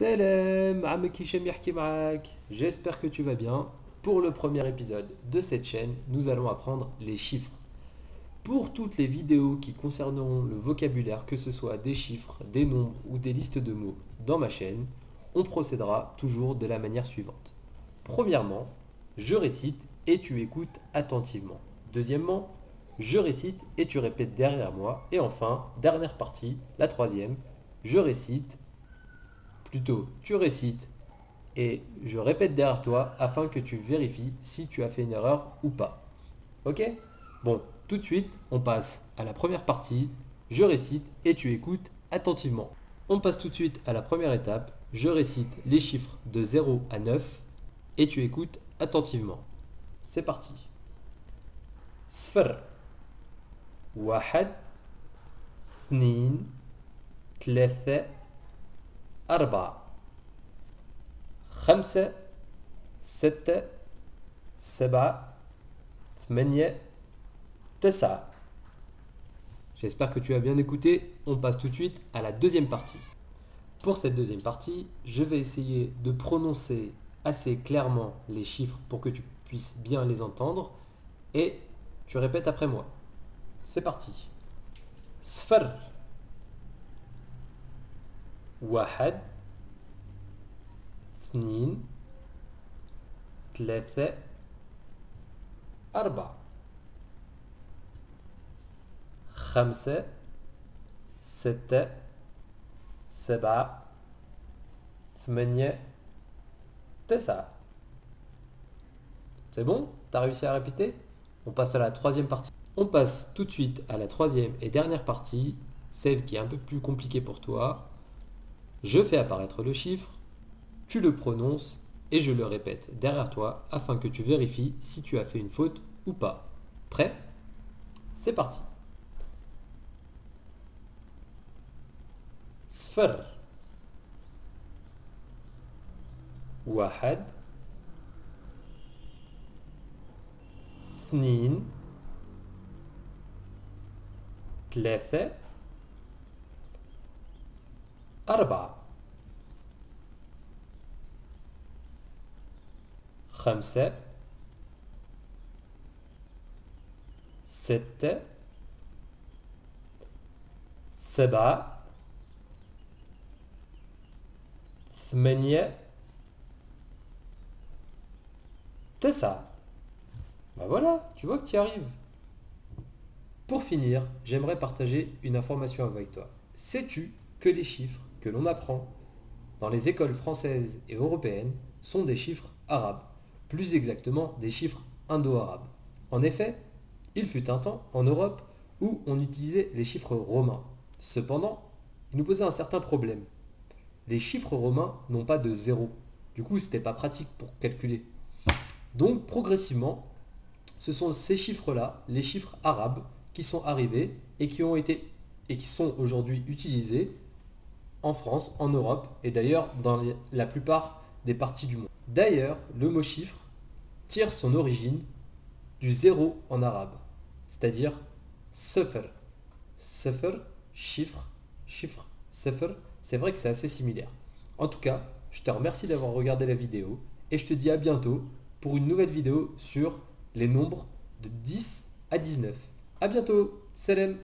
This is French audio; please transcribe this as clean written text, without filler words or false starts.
Salam, عمك هشام يحكي معاك. J'espère que tu vas bien. Pour le premier épisode de cette chaîne, nous allons apprendre les chiffres. Pour toutes les vidéos qui concerneront le vocabulaire, que ce soit des chiffres, des nombres ou des listes de mots dans ma chaîne, on procédera toujours de la manière suivante. Premièrement, je récite et tu écoutes attentivement. Deuxièmement, je récite et tu répètes derrière moi. Et enfin, dernière partie, la troisième, je récite. Plutôt, tu récites et je répète derrière toi afin que tu vérifies si tu as fait une erreur ou pas. Ok? Bon, tout de suite, on passe à la première partie. Je récite et tu écoutes attentivement. On passe tout de suite à la première étape. Je récite les chiffres de 0 à 9 et tu écoutes attentivement. C'est parti. صفر واحد اثنين ثلاثة أربعة خمسة ستة سبعة ثمانية تسعة. J'espère que tu as bien écouté. On passe tout de suite à la deuxième partie. Pour cette deuxième partie, je vais essayer de prononcer assez clairement les chiffres pour que tu puisses bien les entendre et tu répètes après moi. C'est parti. صفر واحد اثنين ثلاثة أربعة خمسة ستة سبعة ثمانية تسعة. C'est bon? T'as réussi à répéter? On passe à la troisième partie. On passe tout de suite à la troisième et dernière partie, celle qui est un peu plus compliquée pour toi. Je fais apparaître le chiffre, tu le prononces et je le répète derrière toi afin que tu vérifies si tu as fait une faute ou pas. Prêt? C'est parti. صفر واحد اثنين ثلاثة أربعة خمسة ستة سبعة ثمانية تسعة. Ben voilà, tu vois que tu y arrives. Pour finir, j'aimerais partager une information avec toi. Sais-tu que les chiffres que l'on apprend dans les écoles françaises et européennes sont des chiffres arabes, plus exactement des chiffres indo-arabes? En effet, il fut un temps en Europe où on utilisait les chiffres romains. Cependant, il nous posait un certain problème. Les chiffres romains n'ont pas de zéro. Du coup, ce n'était pas pratique pour calculer. Donc, progressivement, ce sont ces chiffres-là, les chiffres arabes, qui sont arrivés et qui ont été et qui sont aujourd'hui utilisés en France, en Europe et d'ailleurs dans la plupart des parties du monde. D'ailleurs, le mot chiffre tire son origine du zéro en arabe, c'est-à-dire sifr. Sifr, chiffre, chiffre, sifr, c'est vrai que c'est assez similaire. En tout cas, je te remercie d'avoir regardé la vidéo et je te dis à bientôt pour une nouvelle vidéo sur les nombres de 10 à 19. À bientôt, salam.